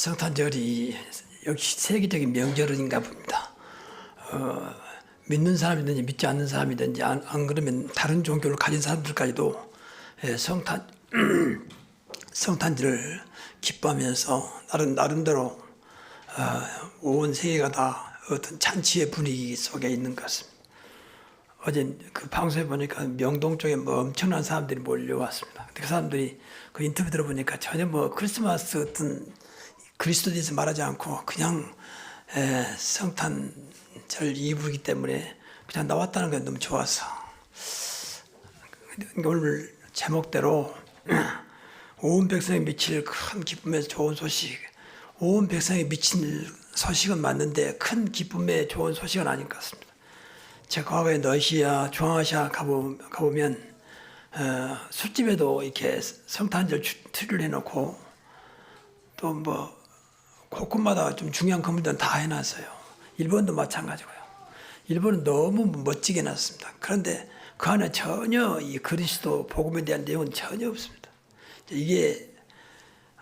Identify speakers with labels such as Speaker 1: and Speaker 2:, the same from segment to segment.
Speaker 1: 성탄절이 역시 세계적인 명절인가 봅니다. 믿는 사람이든지 믿지 않는 사람이든지 안 그러면 다른 종교를 가진 사람들까지도 성탄절을 기뻐하면서 나름대로 온 세계가 다 어떤 잔치의 분위기 속에 있는 것 같습니다. 어제 그 방송에 보니까 명동 쪽에 엄청난 사람들이 몰려왔습니다. 그 사람들이 그 인터뷰 들어보니까 전혀 크리스마스 어떤 그리스도에 대해서 말하지 않고 그냥 성탄절 이브이기 때문에 그냥 나왔다는 게 너무 좋아서 오늘 제목대로 온 백성에 미칠 큰 기쁨의 좋은 소식, 온 백성에 미친 소식은 맞는데 큰 기쁨의 좋은 소식은 아닌 것 같습니다. 제가 과거에 러시아, 중앙아시아 가보면 술집에도 이렇게 성탄절 트리를 해놓고 또 곳곳마다 좀 중요한 건물들은 다 해놨어요. 일본도 마찬가지고요. 일본은 너무 멋지게 해놨습니다. 그런데 그 안에 전혀 이 그리스도 복음에 대한 내용은 전혀 없습니다. 이게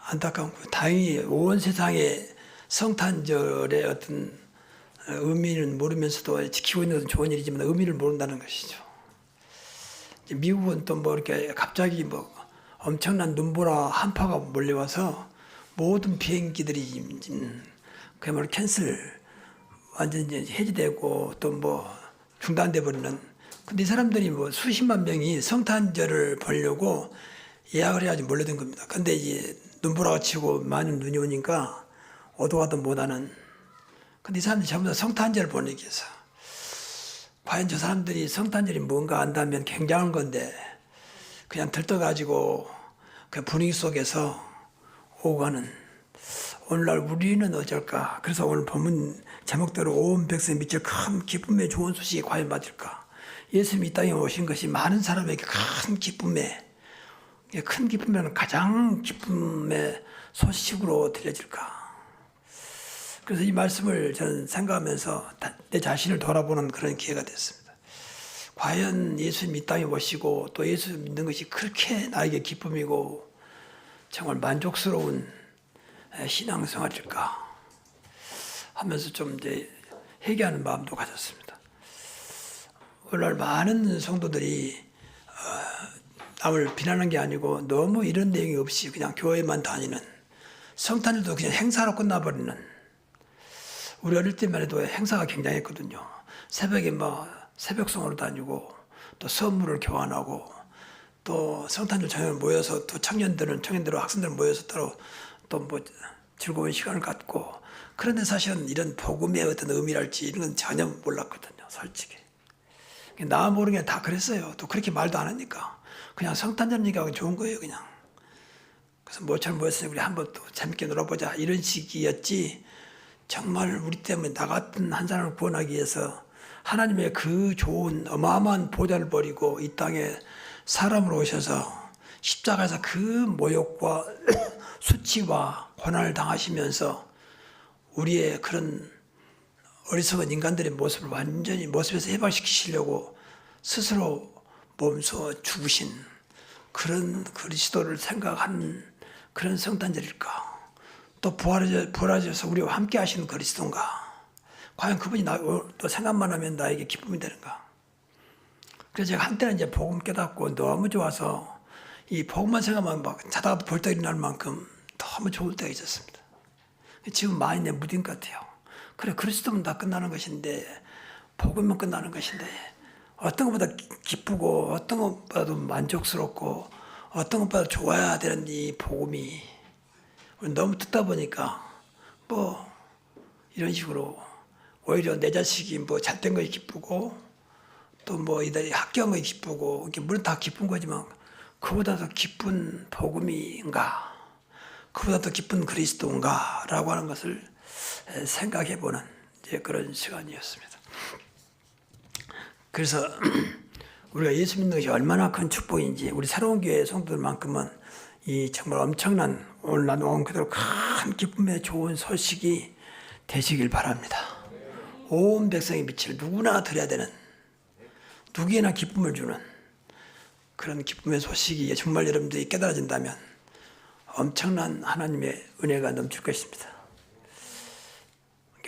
Speaker 1: 안타까운 거예요. 다행히 온 세상에 성탄절의 어떤 의미를 모르면서도 지키고 있는 것은 좋은 일이지만 의미를 모른다는 것이죠. 미국은 또 이렇게 갑자기 엄청난 눈보라 한파가 몰려와서 모든 비행기들이 그야말로 완전히 해지되고 또 중단돼 버리는. 근데 이 사람들이 수십만 명이 성탄절을 보려고 예약을 해야지 몰려든 겁니다. 근데 이제 눈보라가 치고 많은 눈이 오니까 오도 가도 못하는. 근데 이 사람들이 전부 다 성탄절을 보내기 위해서. 과연 저 사람들이 성탄절이 뭔가 안다면 굉장한 건데 그냥 들떠가지고 그 분위기 속에서 오고 가는. 오늘날 우리는 어쩔까? 그래서 오늘 본문 제목대로 온 백성에 미칠 큰 기쁨의 좋은 소식이 과연 맞을까? 예수님이 이 땅에 오신 것이 많은 사람에게 큰 기쁨이라는 가장 기쁨의 소식으로 들려질까? 그래서 이 말씀을 저는 생각하면서 내 자신을 돌아보는 그런 기회가 됐습니다. 과연 예수님 이 땅에 오시고 또 예수 믿는 것이 그렇게 나에게 기쁨이고 정말 만족스러운 신앙생활일까 하면서 좀 이제 회개하는 마음도 가졌습니다. 오늘날 많은 성도들이 남을 비난하는 게 아니고 너무 이런 내용이 없이 그냥 교회만 다니는, 성탄절도 그냥 행사로 끝나버리는. 우리 어릴 때만 해도 행사가 굉장했거든요. 새벽에 새벽송으로 다니고 또 선물을 교환하고 또 성탄절 저녁에 모여서 또 청년들은 학생들은 모여서 또 즐거운 시간을 갖고. 그런데 사실은 이런 복음의 어떤 의미랄지 이런 건 전혀 몰랐거든요, 솔직히. 나 모르게 다 그랬어요. 또 그렇게 말도 안 하니까 그냥 성탄절 얘기하고 좋은 거예요, 그냥. 그래서 모처럼 모였으니 우리 한번 또 재밌게 놀아보자 이런 식이었지. 정말 우리 때문에 나 같은 한 사람을 구원하기 위해서 하나님의 그 좋은 어마어마한 보좌를 버리고 이 땅에 사람으로 오셔서 십자가에서 그 모욕과 수치와 고난을 당하시면서 우리의 그런 어리석은 인간들의 모습을 완전히 모습에서 해방시키시려고 스스로 몸소 죽으신 그런 그리스도를 생각하는 그런 성탄절일까? 또 부활하셔서 우리와 함께 하시는 그리스도인가? 과연 그분이 또 생각만 하면 나에게 기쁨이 되는가? 그래서 제가 한때는 이제 복음 깨닫고 너무 좋아서 이 복음만 생각하면 자다가 벌떡 일어날 만큼 너무 좋을 때가 있었습니다. 지금 많이 내 무딘 것 같아요. 그래, 그리스도면 다 끝나는 것인데, 복음만 끝나는 것인데, 어떤 것보다 기쁘고, 어떤 것보다도 만족스럽고, 어떤 것보다 좋아야 되는 이 복음이 너무 듣다 보니까, 이런 식으로, 오히려 내 자식이 잘된 것이 기쁘고, 또 이들이 합격한 것이 기쁘고, 이게 물론 다 기쁜 거지만, 그보다 더 기쁜 복음인가? 그보다 더 기쁜 그리스도인가? 라고 하는 것을 생각해보는 그런 시간이었습니다. 그래서 우리가 예수 믿는 것이 얼마나 큰 축복인지 우리 새로운 교회 성도들만큼은 이 정말 엄청난 오늘 나온 그대로 큰 기쁨의 좋은 소식이 되시길 바랍니다. 온 백성이 미칠 누구나 들어야 되는, 누구에나 기쁨을 주는 그런 기쁨의 소식이 정말 여러분들이 깨달아진다면 엄청난 하나님의 은혜가 넘칠 것입니다.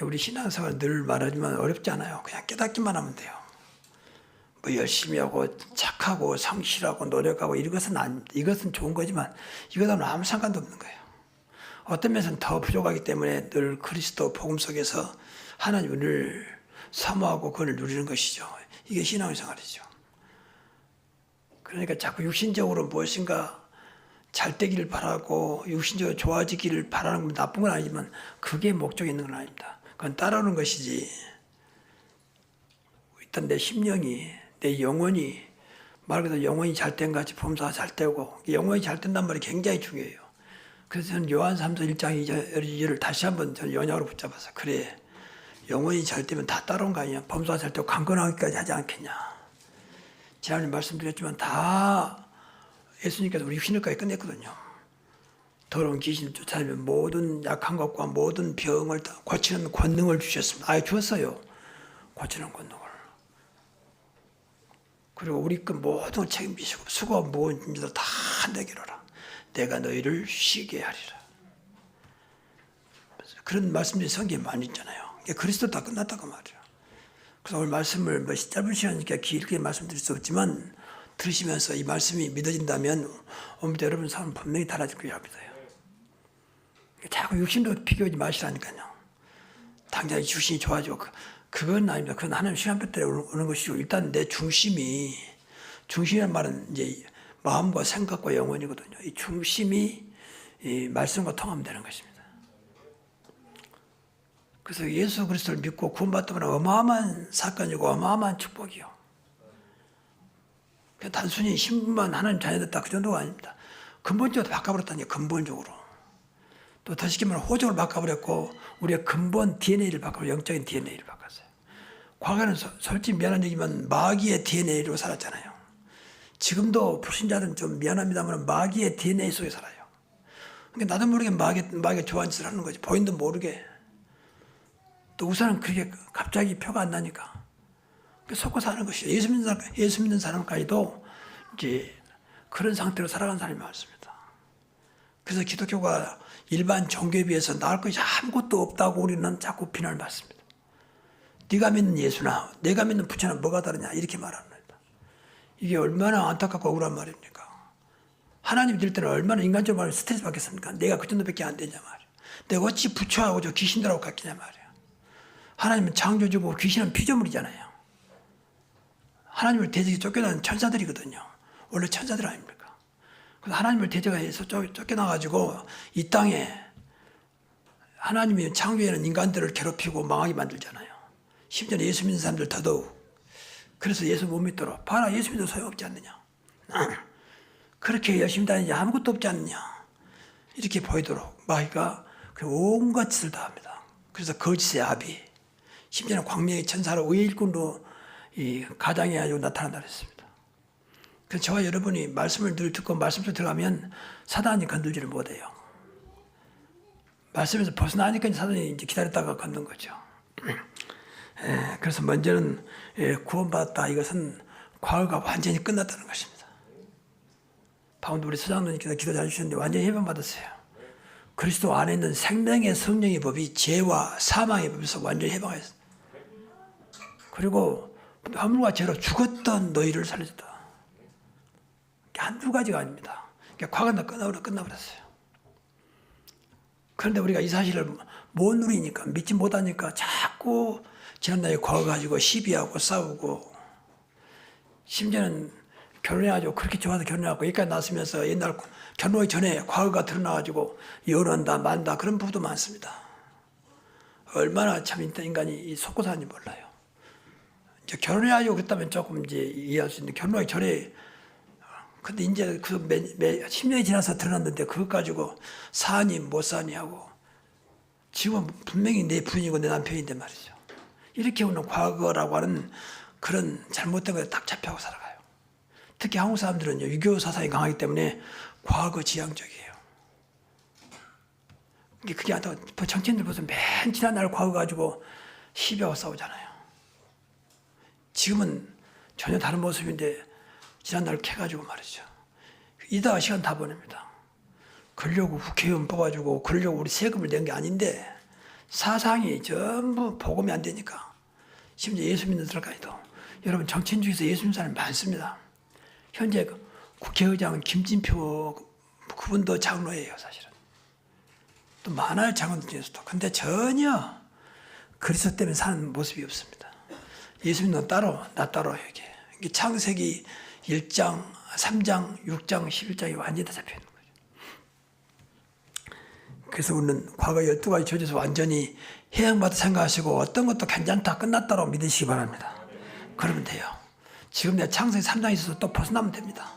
Speaker 1: 우리 신앙생활 늘 말하지만 어렵지 않아요. 그냥 깨닫기만 하면 돼요. 뭐 열심히 하고 착하고 성실하고 노력하고 이것은 좋은 거지만 이거하고는 아무 상관도 없는 거예요. 어떤 면에서는 더 부족하기 때문에 늘 그리스도 복음 속에서 하나님을 사모하고 그걸 누리는 것이죠. 이게 신앙생활이죠. 그러니까 자꾸 육신적으로 무엇인가 잘 되기를 바라고 육신적으로 좋아지기를 바라는 건 나쁜 건 아니지만 그게 목적이 있는 건 아닙니다. 그건 따라오는 것이지. 일단 내 심령이, 내 영혼이, 말 그대로 영혼이 잘 된 같이 범사가 잘 되고, 영혼이 잘 된단 말이 굉장히 중요해요. 그래서 저는 요한 3서 1장 2절을 다시 한번 저는 연약으로 붙잡아서, 그래, 영혼이 잘 되면 다 따라온 거 아니야. 범사가 잘 되고 강건하기까지 하지 않겠냐. 지난번에 말씀드렸지만 다 예수님께서 우리 육신을까지 끝냈거든요. 더러운 귀신을 쫓아내면 모든 약한 것과 모든 병을 다 고치는 권능을 주셨습니다. 아예 주었어요. 고치는 권능을. 그리고 우리 그 모든 책임지시고 수고 무거운 짐들 다 내게로 라. 내가 너희를 쉬게 하리라. 그런 말씀들이 성경에 많이 있잖아요. 그리스도 다 끝났다고 말이에요. 그래서 오늘 말씀을 짧은 시간이니까 길게 말씀드릴 수 없지만 들으시면서 이 말씀이 믿어진다면 오늘부터 여러분 삶은 분명히 달라질 거라고 합니다. 자꾸 육신도 비교하지 마시라니까요. 당장 육신이 좋아지고 그건 아닙니다. 그건 하나님 시간표대로 오는 것이고 일단 내 중심이란 말은 이제 마음과 생각과 영혼이거든요. 이 중심이 이 말씀과 통하면 되는 것입니다. 그래서 예수 그리스도를 믿고 구원받다면 어마어마한 사건이고 어마어마한 축복이요. 그냥 단순히 신분만 하나님 자녀됐다 그 정도가 아닙니다. 근본적으로 바꿔버렸다니까. 근본적으로. 또 더 쉽게 말하면 호적을 바꿔버렸고 우리의 근본 DNA를 바꿔버렸어요. 영적인 DNA를 바꿨어요. 과거에는 솔직히 미안한 얘기지만 마귀의 DNA로 살았잖아요. 지금도 불신자들은 좀 미안합니다만 마귀의 DNA 속에 살아요. 그러니까 나도 모르게 마귀가 좋아하는 짓을 하는 거지. 보인도 모르게. 또 우선은 그게 갑자기 표가 안 나니까. 속고 사는 것이죠. 예수 믿는 사람까지도 이제 그런 상태로 살아가는 사람이 많습니다. 그래서 기독교가 일반 종교에 비해서 나을 것이 아무것도 없다고 우리는 자꾸 비난을 받습니다. 네가 믿는 예수나 내가 믿는 부처나 뭐가 다르냐 이렇게 말합니다. 이게 얼마나 안타깝고 억울한 말입니까? 하나님 믿을 때는 얼마나 인간적으로 스트레스 받겠습니까? 내가 그 정도밖에 안 되냐 말이야. 내가 어찌 부처하고 저 귀신들하고 같겠냐 말이야. 하나님은 창조주고 귀신은 피조물이잖아요. 하나님을 대적해 쫓겨난 천사들이거든요. 원래 천사들 아닙니까? 그래서 하나님을 대적해서 쫓겨나가지고 이 땅에 하나님이 창조에는 인간들을 괴롭히고 망하게 만들잖아요. 심지어 예수 믿는 사람들 더더욱. 그래서 예수 못 믿도록. 봐라, 예수 믿어도 소용없지 않느냐. 그렇게 열심히 다니지 아무것도 없지 않느냐. 이렇게 보이도록 마귀가 온갖 짓을 다 합니다. 그래서 거짓의 아비, 심지어는 광명의 천사로 의의 일꾼으로 이 가장해 가지고 나타난다 그랬습니다. 그래서 저와 여러분이 말씀을 늘 듣고 말씀을 들어가면 사단이 건들지를 못해요. 말씀에서 벗어나니까 사단이 이제 기다렸다가 건든 거죠. 그래서 먼저는 구원받았다. 이것은 과거가 완전히 끝났다는 것입니다. 방금 우리 서장로님께서 기도 잘 주셨는데 완전히 해방받았어요. 그리스도 안에 있는 생명의 성령의 법이 죄와 사망의 법에서 완전히 해방했어요. 그리고 화물과 죄로 죽었던 너희를 살려줬다. 한두 가지가 아닙니다. 과거는 끝나버렸어요. 그런데 우리가 이 사실을 못 누리니까, 믿지 못하니까 자꾸 지난날에 과거 가지고 시비하고 싸우고, 심지어는 결혼해가지고 그렇게 좋아서 결혼해가지고 여기까지 났으면서 옛날 결혼하기 전에 과거가 드러나가지고 이혼한다 만다 그런 부부도 많습니다. 얼마나 참 인간이 속고 사는지 몰라요. 이제 결혼해가지고 그랬다면 조금 이제 이해할 수 있는데 결혼하기 전에 근데 이제 그 10년이 지나서 드러났는데 그것 가지고 사니 못 사니 하고 지금은 분명히 내 부인이고 내 남편인데 말이죠. 이렇게 오는 과거라고 하는 그런 잘못된 거에 딱 잡혀가고 살아가요. 특히 한국 사람들은요, 유교 사상이 강하기 때문에 과거 지향적이에요. 그게 아니라 정치인들 보세요. 맨 지난날 과거 가지고 시비하고 싸우잖아요. 지금은 전혀 다른 모습인데 지난날 캐가지고 말이죠. 이다가 시간 다 보냅니다. 그러려고 국회의원 뽑아주고 그러려고 우리 세금을 낸 게 아닌데 사상이 전부 복음이 안 되니까 심지어 예수 믿는 사람까지도 여러분 정치인 중에서 예수 믿는 사람이 많습니다. 현재 국회의장 김진표 그분도 장로예요 사실은. 또 많아요 장로들 중에서도. 근데 전혀 그리스도 때문에 사는 모습이 없습니다. 예수 믿는 따로 나 따로 이게 창세기 1장, 3장, 6장, 11장이 완전히 다 잡혀있는 거예요. 그래서 우리는 과거 12가지 저주에서 완전히 해양받아 생각하시고 어떤 것도 괜찮다 끝났다고 믿으시기 바랍니다. 그러면 돼요. 지금 내가 창세기 3장에 있어서 또 벗어나면 됩니다.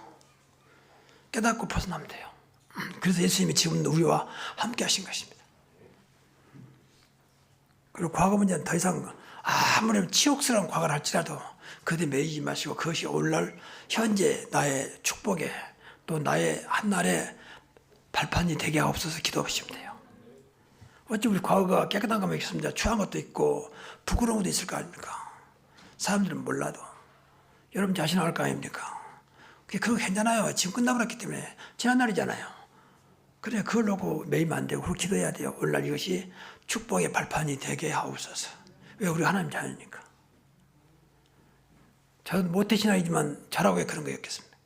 Speaker 1: 깨닫고 벗어나면 돼요. 그래서 예수님이 지금 우리와 함께 하신 것입니다. 그리고 과거 문제는 더 이상 아무리 치욕스러운 과거를 할지라도 그것에 매이지 마시고 그것이 오늘날 현재 나의 축복에 또 나의 한날의 발판이 되게 하옵소서 기도하시면 돼요. 어찌 우리 과거가 깨끗한 것만 있습니다. 추한 것도 있고 부끄러운 것도 있을 거 아닙니까? 사람들은 몰라도 여러분 자신 알 거 아닙니까? 그거 괜찮아요. 지금 끝나버렸기 때문에 지난 날이잖아요. 그래 그걸 놓고 매이면 안 되고 그렇게 기도해야 돼요. 오늘날 이것이 축복의 발판이 되게 하옵소서. 왜 우리 하나님 자녀니까. 저는 못되신 아이지만 저라고 왜 그런 거였겠습니까?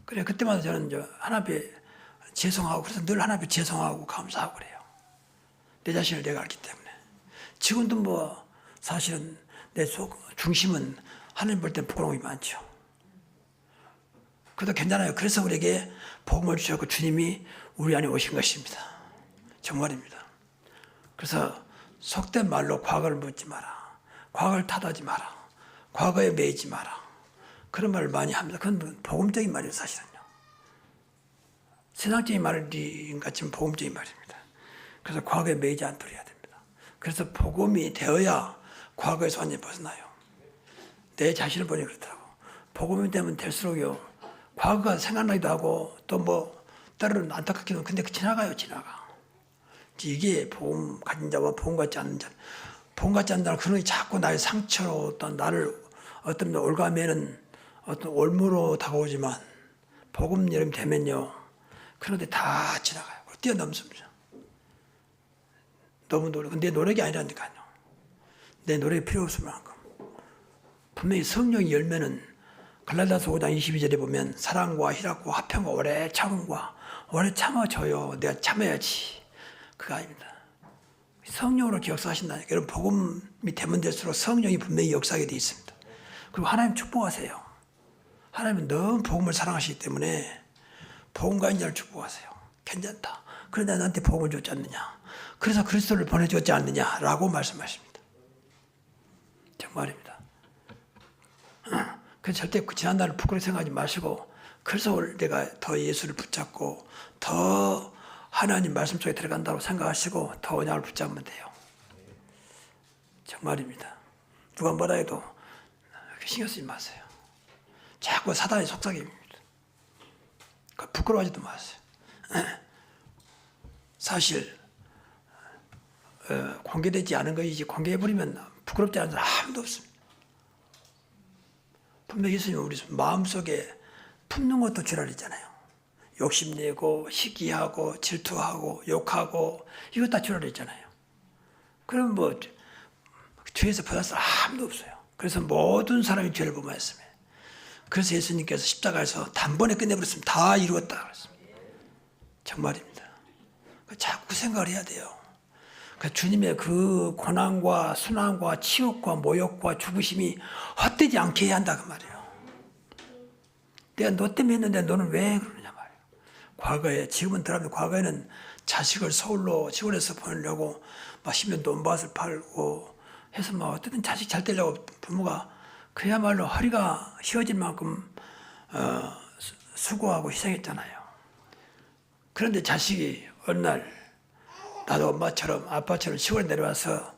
Speaker 1: 그래 그때마다 저는 하나님 앞에 죄송하고 그래서 늘 하나님 앞에 죄송하고 감사하고 그래요. 내 자신을 내가 알기 때문에. 지금도 뭐 사실은 내 속 중심은 하나님 볼 땐 부끄러움이 많죠. 그래도 괜찮아요. 그래서 우리에게 복음을 주셨고 주님이 우리 안에 오신 것입니다. 정말입니다. 그래서 속된 말로 과거를 묻지 마라. 과거를 탓하지 마라. 과거에 매이지 마라. 그런 말을 많이 합니다. 그건 복음적인 말이에요 사실은요. 세상적인 말인 같지만 복음적인 말입니다. 그래서 과거에 매이지 않도록 해야 됩니다. 그래서 복음이 되어야 과거에서 완전히 벗어나요. 내 자신을 보니 그렇더라고. 복음이 되면 될수록요. 과거가 생각나기도 하고 또 뭐 때로는 안타깝기도 하고 근데 지나가요 지나가. 이게 복음 가진 자와 복음 같지 않는 자. 복음 같지 않는 자는 그런 게 자꾸 나의 상처로 어떤 나를 어떤 올가매는 어떤 올무로 다가오지만 복음 여름 되면요. 그런데 다 지나가요. 뛰어넘습니다. 너무 노력. 내 노력이 아니라니까요. 내 노력이 필요 없을 만큼. 분명히 성령이 열면은 갈라디아서 5장 22절에 보면 사랑과 희락과 화평과 오래 참음과 오래 참아줘요. 내가 참아야지. 그거 아닙니다. 성령으로 역사하신다니까. 여러분 복음이 되면 될수록 성령이 분명히 역사하게 되어 있습니다. 그리고 하나님 축복하세요. 하나님은 너무 복음을 사랑하시기 때문에 복음가인 자를 축복하세요. 괜찮다. 그런데 나한테 복음을 줬지 않느냐. 그래서 그리스도를 보내줬지 않느냐라고 말씀하십니다. 정말입니다. 그래서 절대 지난 날을 부끄럽게 생각하지 마시고 그래서 오늘 내가 더 예수를 붙잡고 더 하나님 말씀 속에 들어간다고 생각하시고 더 언약을 붙잡으면 돼요. 정말입니다. 누가 뭐라 해도 신경 쓰지 마세요. 자꾸 사단의 속삭임입니다. 부끄러워하지도 마세요. 사실 공개되지 않은 것이지 공개해버리면 부끄럽지 않은 사람 아무도 없습니다. 분명히 예수님은 우리 마음속에 품는 것도 죄라리잖아요. 욕심내고 시기하고 질투하고 욕하고 이거 다 죄라리잖아요. 그럼 뭐 죄에서 벗어날 사람 아무도 없어요. 그래서 모든 사람이 죄를 범하였습니다. 그래서 예수님께서 십자가에서 단번에 끝내버렸습니다. 다 이루었다 그랬습니다. 정말입니다. 자꾸 생각을 해야 돼요. 주님의 그 고난과 순환과 치욕과 모욕과 죽으심이 헛되지 않게 해야 한다 그 말이에요. 내가 너 때문에 했는데 너는 왜 그러냐 말이에요. 과거에 지금은 더라도 과거에는 자식을 서울로 시골에서 보내려고 막 10년 논밭을 팔고 해서 막 어떻든 자식 잘 되려고 부모가 그야말로 허리가 휘어질 만큼 수고하고 희생했잖아요. 그런데 자식이 어느 날 나도 엄마처럼 아빠처럼 시골에 내려와서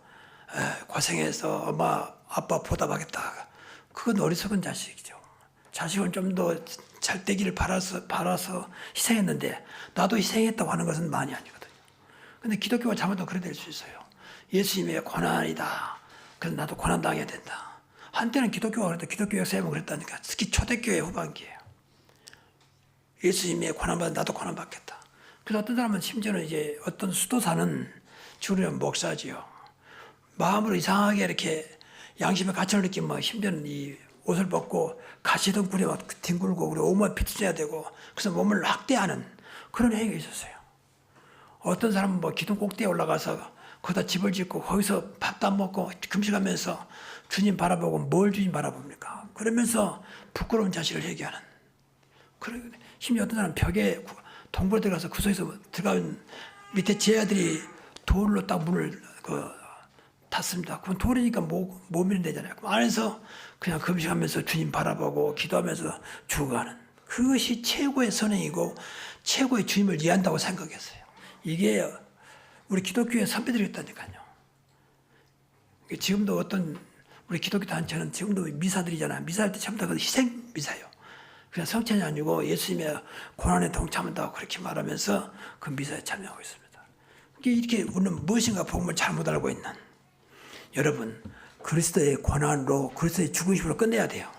Speaker 1: 고생해서 엄마 아빠 보답하겠다. 그건 어리석은 자식이죠. 자식은 좀 더 잘 되기를 바라서 희생했는데 나도 희생했다고 하는 것은 많이 아니거든요. 근데 기독교가 잘못하면 그래 될 수 있어요. 예수님의 고난이다. 그래서 나도 고난당해야 된다. 한때는 기독교가 그랬다. 기독교 역사에만 그랬다니까. 특히 초대교회 후반기예요. 예수님의 고난받아 나도 고난받겠다. 그래서 어떤 사람은 심지어는 이제 어떤 수도사는 주로 목사지요. 마음으로 이상하게 이렇게 양심의 가책을 느끼면 심지어는 이 옷을 벗고 가시덩굴에 막 뒹굴고 그리고 온몸 비틀어야 되고 그래서 몸을 학대하는 그런 행위가 있었어요. 어떤 사람은 뭐 기둥 꼭대기에 올라가서 거기다 집을 짓고 거기서 밥도 안 먹고 금식하면서 주님 바라보고 뭘 주님 바라봅니까? 그러면서 부끄러운 자신을 얘기하는. 심지어 어떤 사람은 벽에 동굴에 들어가서 그 속에서 들어간 밑에 제 아들이 돌로 딱 문을 닫습니다. 그럼 돌이니까 몸이 되잖아요. 그럼 안에서 그냥 금식하면서 주님 바라보고 기도하면서 죽어가는. 그것이 최고의 선행이고 최고의 주님을 이해한다고 생각했어요. 이게 우리 기독교의 선배들이었다니까요. 지금도 어떤 우리 기독교 단체는 지금도 미사들이잖아요. 미사할 때 전부 다 희생 미사예요. 그냥 성찬이 아니고 예수님의 고난에 동참한다고 그렇게 말하면서 그 미사에 참여하고 있습니다. 이렇게 우리는 무엇인가 복음을 잘못 알고 있는 여러분, 그리스도의 고난으로 그리스도의 죽으심으로 끝내야 돼요.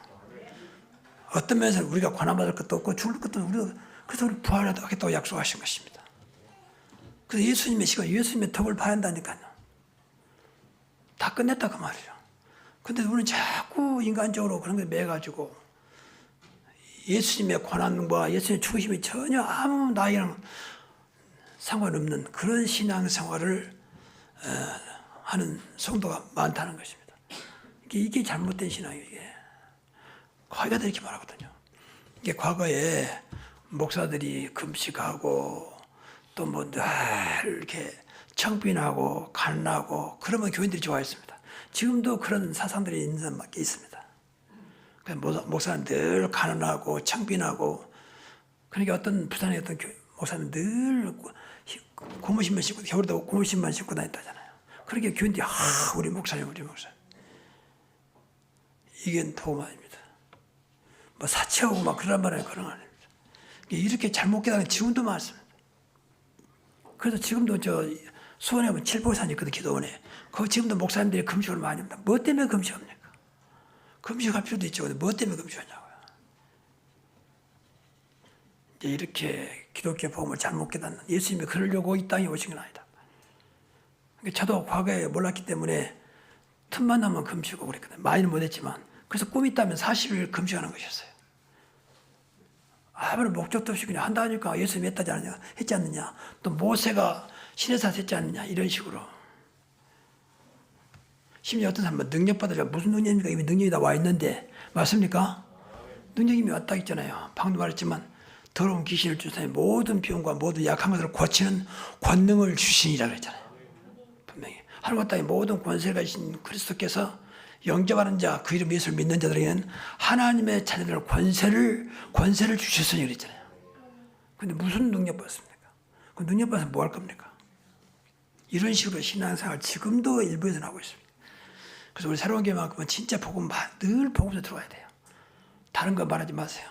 Speaker 1: 어떤 면에서 우리가 고난받을 것도 없고 죽을 것도 없고 그래서 우리 부활하겠다고 약속하신 것입니다. 그래서 예수님의 시간, 예수님의 덕을 봐야 한다니까요. 다 끝냈다 그 말이죠. 근데 우리는 자꾸 인간적으로 그런 걸 매가지고 예수님의 고난과 예수님의 죽으심이 전혀 아무 나이랑 상관없는 그런 신앙생활을 하는 성도가 많다는 것입니다. 이게 잘못된 신앙이에요. 이게 과거에도 이렇게 말하거든요. 이게 과거에 목사들이 금식하고 또 뭐 늘 이렇게 청빈하고 가난하고 그러면 교인들이 좋아했습니다. 지금도 그런 사상들이 있는 사람밖에 있습니다. 목사는 늘 가난하고 청빈하고 그러니까 어떤 부산의 어떤 목사는 늘 고무신만 신고 겨울에도 고무신만 신고 다녔다잖아요. 그렇게 교인들이 우리 목사님 이게 도움 아닙니다. 뭐 사치하고 막 그런 말은 그런 거 아닙니다. 이렇게 잘못 깨달은 지금도 많습니다. 그래서 지금도 저 수원에 보면 칠보산이 있거든, 기도원에. 거기 지금도 목사님들이 금식을 많이 합니다. 뭐 때문에 금식합니까? 금식할 필요도 있죠. 근데 뭐 때문에 금식하냐고요. 이제 이렇게 기독교 복음을 잘못 깨닫는 예수님이 그러려고 이 땅에 오신 건 아니다. 저도 과거에 몰랐기 때문에 틈만 나면 금식하고 그랬거든요. 많이는 못했지만. 그래서 꿈이 있다면 40일 금식하는 것이었어요. 아무런 목적도 없이 그냥 한다니까 예수님이 했지 않느냐. 또 모세가 시내산 했지 않느냐. 이런 식으로. 심지어 어떤 사람은 능력받으려고 무슨 능력입니까? 이미 능력이 다 와 있는데. 맞습니까? 능력이 이미 왔다 있잖아요. 방금 말했지만 더러운 귀신을 주사니 모든 병과 모든 약한 것을 고치는 권능을 주시니라고 했잖아요. 분명히. 하늘과 땅의 모든 권세를 가지신 그리스도께서 영접하는 자, 그 이름 예수를 믿는 자들에게는 하나님의 자녀들 권세를 주셨으니 그랬잖아요. 근데 무슨 능력 받습니까? 그 능력 받아서 뭐 할 겁니까? 이런 식으로 신앙생활 지금도 일부에서는 하고 있습니다. 그래서 우리 새로운 교회만큼은 진짜 늘 복음서 들어와야 돼요. 다른 거 말하지 마세요.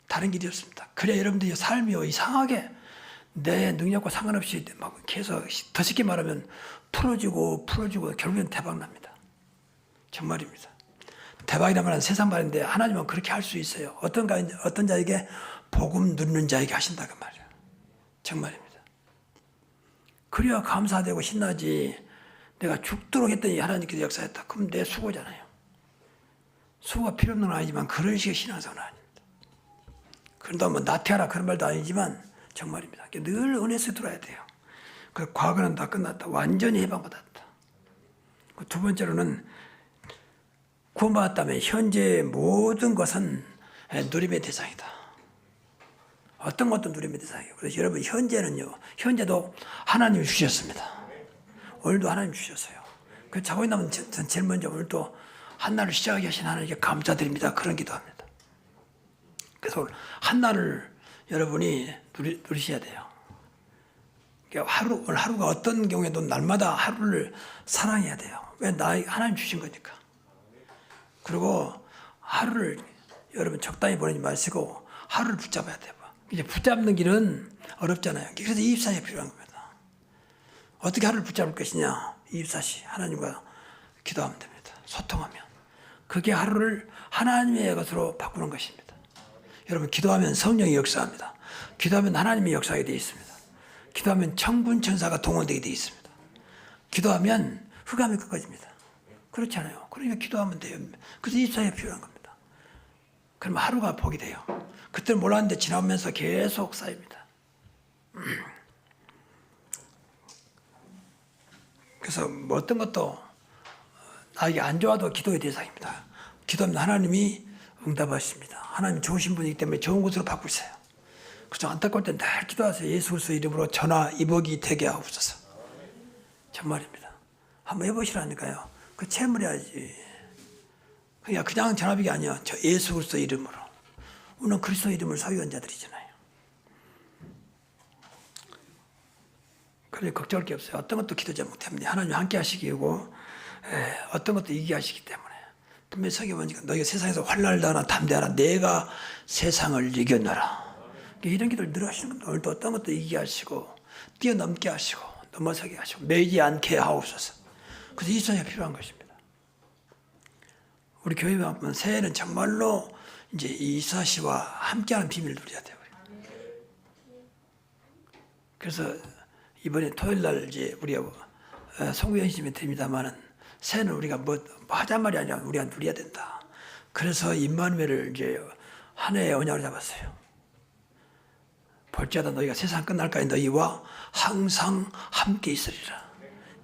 Speaker 1: 다른 길이 없습니다. 그래야 여러분들이 삶이 이상하게 내 능력과 상관없이 막 계속 더 쉽게 말하면 풀어지고 결국엔 대박납니다. 정말입니다. 대박이란 말은 세상 말인데 하나님은 그렇게 할 수 있어요. 어떤 자에게 복음 누리는 자에게 하신다 그 말이에요. 정말입니다. 그래야 감사되고 신나지. 내가 죽도록 했더니 하나님께서 역사했다. 그럼 내 수고잖아요. 수고가 필요 없는 건 아니지만 그런 식의 신앙생활은 아닙니다. 그런다고 뭐 나태하라 그런 말도 아니지만 정말입니다. 늘 은혜 속에 들어야 돼요. 그 과거는 다 끝났다. 완전히 해방받았다. 두 번째로는 구원받았다면 현재의 모든 것은 누림의 대상이다. 어떤 것도 누림의 대상이에요. 그래서 여러분 현재도 하나님이 주셨습니다. 오늘도 하나님 주셨어요. 그 자고 있나면 전 제일 먼저 오늘도 한날을 시작하게 하신 하나님께 감사드립니다. 그런 기도합니다. 그래서 한날을 여러분이 누리셔야 돼요. 오늘 하루가 어떤 경우에도 날마다 하루를 사랑해야 돼요. 왜 하나님 주신 거니까. 그리고 하루를 여러분 적당히 보내지 마시고 하루를 붙잡아야 돼요. 이제 붙잡는 길은 어렵잖아요. 그래서 24시가 필요한 겁니다. 어떻게 하루를 붙잡을 것이냐? 24시 하나님과 기도하면 됩니다. 소통하면. 그게 하루를 하나님의 것으로 바꾸는 것입니다. 여러분, 기도하면 성령이 역사합니다. 기도하면 하나님이 역사하게 되어 있습니다. 기도하면 천군 천사가 동원되게 되어 있습니다. 기도하면 흑암이 꺾어집니다. 그렇지 않아요? 그러니까 기도하면 돼요. 그래서 24시가 필요한 겁니다. 그러면 하루가 복이 돼요. 그때는 몰랐는데 지나오면서 계속 쌓입니다. 그래서 뭐 어떤 것도 나에게 안 좋아도 기도의 대상입니다. 기도하면 하나님이 응답하십니다. 하나님 좋으신 분이기 때문에 좋은 곳으로 바꾸세요. 그래서 안타까울 때 늘 기도하세요. 예수 그리스도 이름으로 전화 이복이 되게 하옵소서. 정말입니다. 한번 해보시라니까요. 그 체험해야지. 그냥 전화비가 아니야. 저 예수 그리스도 이름으로. 우리는 그리스도 이름을 소유한 자들이잖아요. 그래 걱정할 게 없어요. 어떤 것도 기도 잘못합니다. 하나님 함께 하시기고 어떤 것도 이기게 하시기 때문에. 분명히 성경에 보니까 너희가 세상에서 환난을 당하나 담대하라. 내가 세상을 이겨내라. 이런 기도를 늘 하시는 겁니다. 오늘도 어떤 것도 이기게 하시고 뛰어넘게 하시고 넘어서게 하시고 매이지 않게 하옵소서. 그래서 이 시간이 필요한 것입니다. 우리 교회에 보면 새해는 정말로 이제 이사시와 함께하는 비밀을 누려야 돼요. 그래서 이번에 토요일 날 이제 우리가 송구연심이 됩니다만은 새해는 우리가 뭐 하잔 말이 아니라 우리가 누려야 된다. 그래서 임마누엘을 이제 한 해의 언약을 잡았어요. 볼지어다 너희가 세상 끝날까지 너희와 항상 함께 있으리라.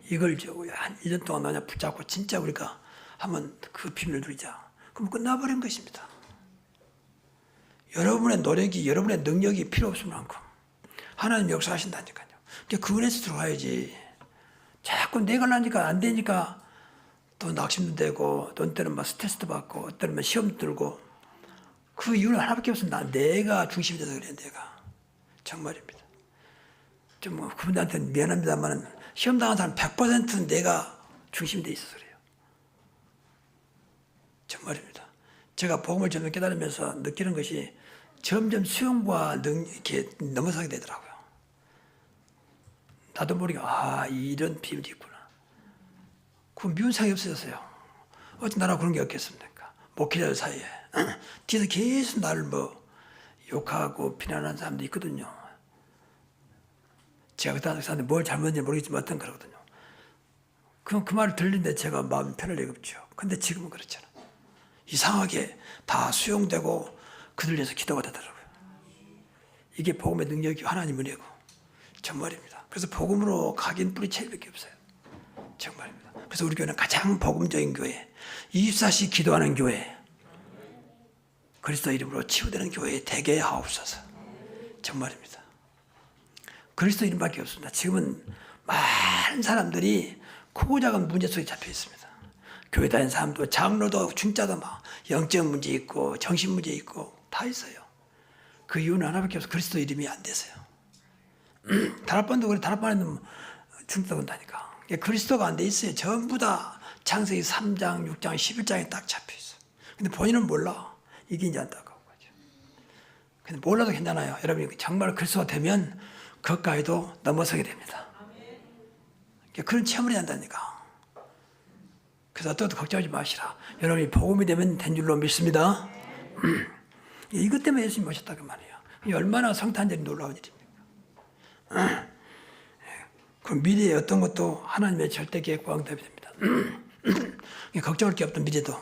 Speaker 1: 이걸 이제 한 1년 동안 너냐 붙잡고 진짜 우리가 한번 그 비밀을 누리자. 그럼 끝나버린 것입니다. 여러분의 노력이, 여러분의 능력이 필요 없을 만큼 하나님 역사하신다니까요. 그러니까 그 은혜에서 들어가야지. 자꾸 내가 하려니까 안 되니까 또 낙심도 되고, 또 때는 막 스트레스도 받고, 때는 시험도 들고. 그 이유는 하나밖에 없습니다. 내가 중심이 돼서 그래요, 내가. 정말입니다. 좀 그분들한테는 미안합니다만 시험 당한 사람 100% 내가 중심이 돼 있어서 그래요. 정말입니다. 제가 복음을 점점 깨달으면서 느끼는 것이 점점 수용과 이렇게 넘어서게 되더라고요. 나도 모르게 이런 비밀이 있구나. 그 미운 생각이 없어졌어요. 어떤 나라 그런 게 없겠습니까? 목회자들 사이에 뒤에서 계속 나를 뭐 욕하고 비난하는 사람도 있거든요. 제가 그때 사람한테 뭘 잘못했는지 모르겠지만 어떤 그러거든요. 그럼 그 말을 들리는데 제가 마음이 편할 리가 없죠. 근데 지금은 그렇잖아. 이상하게 다 수용되고 그들 위해서 기도가 되더라고요. 이게 복음의 능력이 하나님 은혜고 정말입니다. 그래서 복음으로 각인 뿌리채일밖에 없어요. 정말입니다. 그래서 우리 교회는 가장 복음적인 교회, 24시 기도하는 교회, 그리스도 이름으로 치유되는 교회에 되게 하옵소서. 정말입니다. 그리스도 이름밖에 없습니다. 지금은 많은 사람들이 크고 작은 문제 속에 잡혀 있습니다. 교회 다니는 사람도 장로도 중자도 막 영적 문제 있고 정신 문제 있고 다 있어요. 그 이유는 하나밖에 없어요. 그리스도 이름이 안 돼서요. 다락방도 그래. 다락방에는 중자도 온다니까. 그리스도가 안 돼 있어요. 전부 다 창세기 3장, 6장, 11장에 딱 잡혀 있어요. 근데 본인은 몰라. 이게 이제 안타까운 거죠. 근데 몰라도 괜찮아요. 여러분이 정말 그리스도가 되면 그것까지도 넘어서게 됩니다. 그런 체험을 해야 한다니까. 그래서 어떤 것도 걱정하지 마시라. 여러분이 복음이 되면 된 줄로 믿습니다. 이것 때문에 예수님 오셨다 그 말이에요. 얼마나 성탄절이 놀라운 일입니까? 그럼 미래에 어떤 것도 하나님의 절대 계획과 응답이 됩니다. 걱정할 게 없던 미래도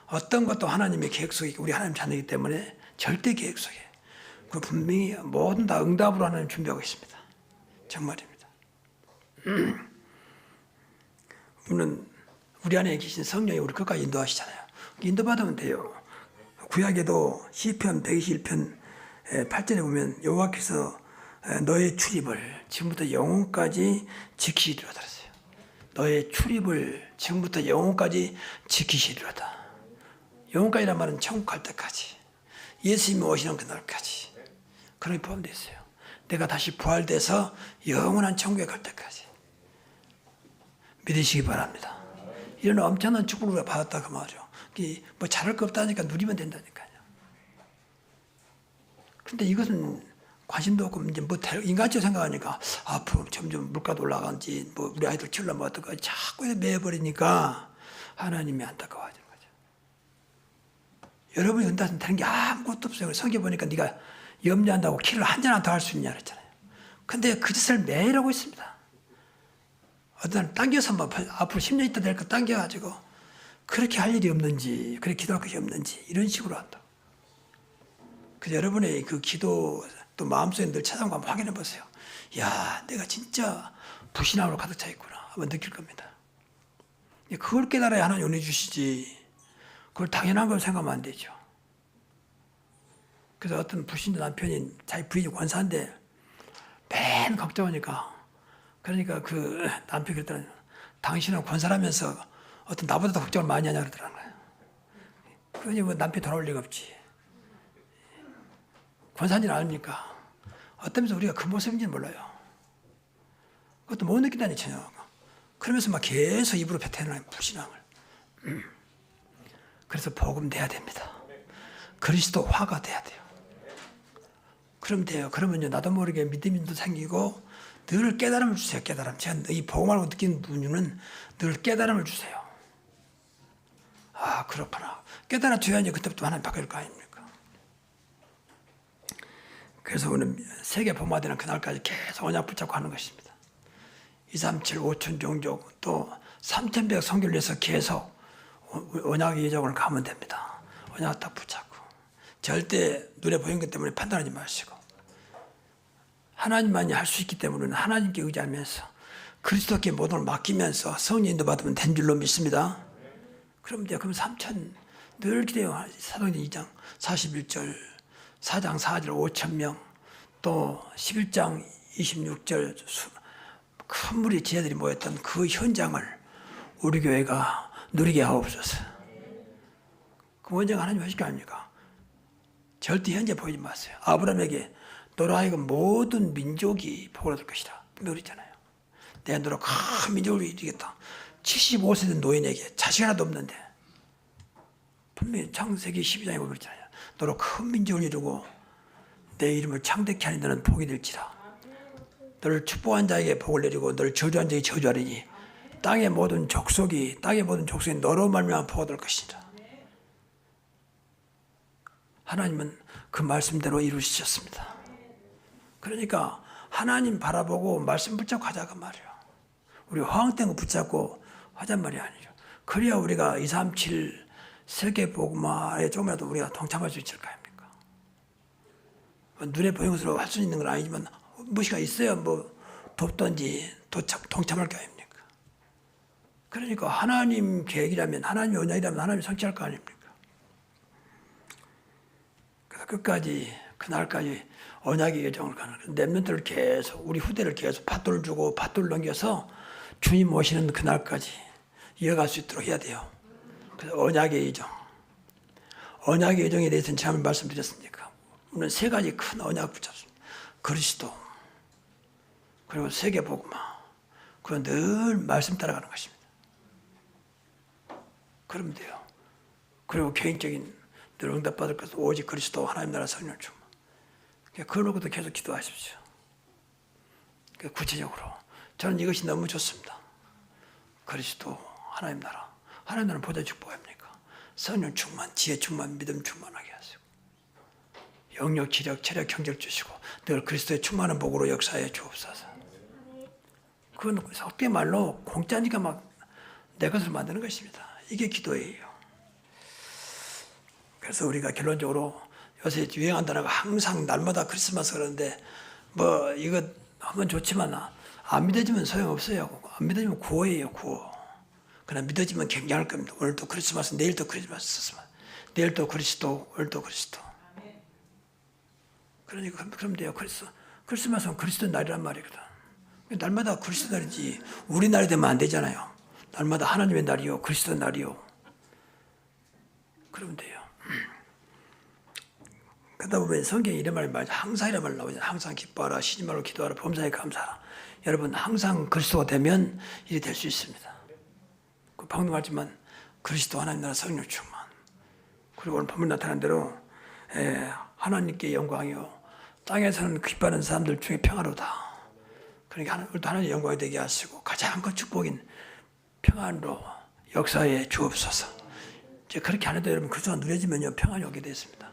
Speaker 1: 어떤 것도 하나님의 계획 속에 우리 하나님 자녀이기 때문에 절대 계획 속에 그 분명히 모든 다 응답으로 하나님 준비하고 있습니다. 정말입니다. 우리는 우리 안에 계신 성령이 우리 끝까지 인도하시잖아요. 인도받으면 돼요. 구약에도 시편 121편 8절에 보면 여호와께서 너의 출입을 지금부터 영혼까지 지키시리로다 그랬어요. 너의 출입을 지금부터 영혼까지 지키시리로다. 영혼까지란 말은 천국 갈 때까지, 예수님이 오시는 그날까지 그렇게 포함되어 있어요. 내가 다시 부활돼서 영원한 천국에 갈 때까지 믿으시기 바랍니다. 이런 엄청난 축복을 받았다 그 말이죠. 뭐 잘할 거 없다니까 누리면 된다니까요. 근데 이것은 관심도 없고 이제 뭐 인간적으로 생각하니까 앞으로 점점 물가도 올라간지 뭐 우리 아이들 키우려면 어떨까 자꾸 매버리니까 하나님이 안타까워하죠. 여러분이 은다면 되는 게 아무것도 없어요. 성경 보니까 네가 염려한다고 키를 한 잔 더 할 수 있냐 그랬잖아요. 근데 그 짓을 매일 하고 있습니다. 어떤 사람 당겨서 뭐 앞으로 10년 있다 될 거 당겨가지고 그렇게 할 일이 없는지, 그렇게 기도할 것이 없는지 이런 식으로 한다. 그래서 여러분의 그 기도 또 마음속에 늘 찾아온 거 한번 확인해 보세요. 야, 내가 진짜 불신앙으로 가득 차 있구나. 한번 느낄 겁니다. 그걸 깨달아야 하나님 은혜 주시지. 그걸 당연한 걸 생각하면 안 되죠. 그래서 어떤 불신자 남편이 자기 부인이 권사인데 맨 걱정하니까, 그러니까 그 남편이 그랬더니 당신은 권사라면서 어떤 나보다 더 걱정을 많이 하냐 그러더라는 거예요. 그러니 뭐 남편이 돌아올 리가 없지. 권사인 아닙니까? 어떤 면에서 우리가 그 모습인지는 몰라요. 그것도 못 느낀다니 전혀. 그러면서 막 계속 입으로 뱉어내는 불신앙을. 그래서 복음 돼야 됩니다. 그리스도 화가 돼야 돼요. 그럼 돼요. 그러면요, 나도 모르게 믿음도 생기고 늘 깨달음을 주세요. 깨달음. 제가 이 복음 알고 느끼는 분은 늘 깨달음을 주세요. 아, 그렇구나. 깨달아줘야지 그때부터 하나님 바뀔 거 아닙니까? 그래서 오늘 세계 복음화되는 그날까지 계속 언약 붙잡고 하는 것입니다. 237 5천 종족 또 3,100 선교를 위해서 계속 언약의 예정을 가면 됩니다. 언약 딱 붙잡고 절대 눈에 보이는 것 때문에 판단하지 마시고 하나님만이 할 수 있기 때문에 하나님께 의지하면서 그리스도께 모든 걸 맡기면서 성령인도 받으면 된 줄로 믿습니다. 그럼 이제 그럼 3천 늘 기대요. 사도행전 2장 41절 4장 4절 5천 명 또 11장 26절 큰 무리 지혜들이 모였던 그 현장을 우리 교회가 누리게 하옵소서. 그 원자가 하나님 하실 거 아닙니까? 절대 현재 보이지 마세요. 아브라함에게 너로 하여금 모든 민족이 복을 얻을 것이라 그러잖아요. 내가 너로 큰 민족을 이루겠다. 75세 된 노인에게 자식 하나도 없는데 분명히 창세기 12장에 보면 그랬잖아요. 너로 큰 민족을 이루고 내 이름을 창대케 하니 너는 복이 될지라. 너를 축복한 자에게 복을 내리고 너를 저주한 자에게 저주하리니 땅의 모든 족속이 너로 말미암아 복을 얻을 것이라. 하나님은 그 말씀대로 이루시셨습니다. 그러니까 하나님 바라보고 말씀 붙잡고 하자 그 말이에요. 우리 허황된 거 붙잡고 하잔 말이 아니죠. 그래야 우리가 237 세계 복음화에 조금이라도 우리가 동참할 수 있을 거 아닙니까? 눈에 보이는 것으로 할 수 있는 건 아니지만 무엇이가 있어야 뭐 돕든지 동참할 거 아닙니까? 그러니까 하나님 계획이라면, 하나님 언약이라면 하나님이 성취할 거 아닙니까? 그래서 끝까지 그날까지 언약의 예정을 가는 거예요. 렘넌트를 계속 우리 후대를 계속 밧돌을 주고 밧돌을 넘겨서 주님 오시는 그날까지 이어갈 수 있도록 해야 돼요. 그래서 언약의 예정. 언약의 예정에 대해서는 제가 말씀드렸으니까 우리는 세 가지 큰 언약 붙잡습니다. 그리스도 그리고 세계 복음화 그건 늘 말씀 따라가는 것입니다. 그러면 돼요. 그리고 개인적인 늘 응답받을 것은 오직 그리스도 하나님 나라 성령 충만. 그걸 놓고도 계속 기도하십시오. 구체적으로 저는 이것이 너무 좋습니다. 그리스도 하나님 나라 보다 축복합니까? 성령 충만, 지혜 충만, 믿음 충만하게 하시고 영역, 지력, 체력, 경제를 주시고 늘 그리스도의 충만한 복으로 역사해 주옵소서. 그건 속된 말로 공짜니까 막 내 것을 만드는 것입니다. 이게 기도예요. 그래서 우리가 결론적으로 요새 유행한 단어가 항상 날마다 크리스마스 그러는데 뭐 이거 하면 좋지만 안 믿어지면 소용없어요. 안 믿어지면 구호예요. 구호. 그러나 믿어지면 굉장할 겁니다. 오늘도 크리스마스, 내일도 크리스마스, 내일도 그리스도, 오늘도 그리스도. 그러니까 그럼 돼요. 크리스마스는 그리스도 날이란 말이거든. 날마다 그리스도 날이지 우리 날이 되면 안 되잖아요. 날마다 하나님의 날이요, 그리스도 날이요. 그러면 돼요. 그러다 보면 성경에 이런 말이 많아요. 항상 이런 말 나오잖아요. 항상 기뻐하라, 쉬지 말고 기도하라, 범사에 감사하라. 여러분 항상 그리스도가 되면 일이 될 수 있습니다. 방금 말했지만 그리스도 하나님 나라 성령 충만. 그리고 오늘 본문 나타난 대로 하나님께 영광이요 땅에서는 기뻐하는 사람들 중에 평화로다. 그러니까 우리도 하나님의 영광이 되게 하시고 가장 큰 축복인 평안으로 역사에 주옵소서. 이제 그렇게 안 해도 여러분 그리스도가 누려지면요 평안이 오게 되어 있습니다.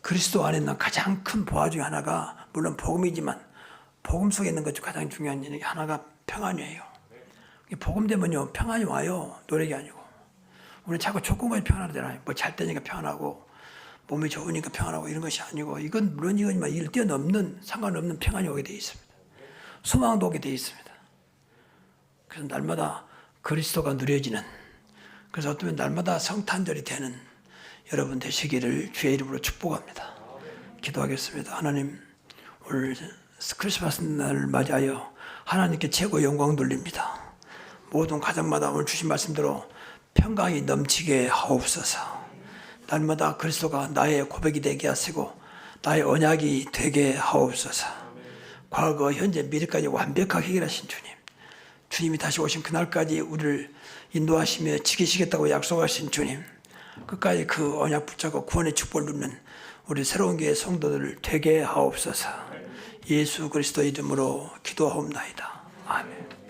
Speaker 1: 그리스도 안에 있는 가장 큰 보화 중에 하나가 물론 복음이지만 복음 속에 있는 것 중 가장 중요한 게 하나가 평안이에요. 복음되면요 평안이 와요. 노력이 아니고. 우리는 자꾸 조건까지 평안하잖아요. 뭐 잘 되니까 평안하고 몸이 좋으니까 평안하고 이런 것이 아니고 이건 물론 이거지만 이를 뛰어넘는 상관없는 평안이 오게 되어 있습니다. 소망도 오게 되어 있습니다. 그래서 날마다 그리스도가 누려지는 그래서 어쩌면 날마다 성탄절이 되는 여러분 되시기를 주의 이름으로 축복합니다. 기도하겠습니다. 하나님 오늘 크리스마스 날을 맞이하여 하나님께 최고 영광 돌립니다. 모든 가정마다 오늘 주신 말씀대로 평강이 넘치게 하옵소서. 날마다 그리스도가 나의 고백이 되게 하시고 나의 언약이 되게 하옵소서. 과거, 현재, 미래까지 완벽하게 해결하신 주님, 주님이 다시 오신 그날까지 우리를 인도하시며 지키시겠다고 약속하신 주님, 끝까지 그 언약 붙잡고 구원의 축복을 누리는 우리 새로운 교회 성도들을 되게 하옵소서. 예수 그리스도 이름으로 기도하옵나이다. 아멘.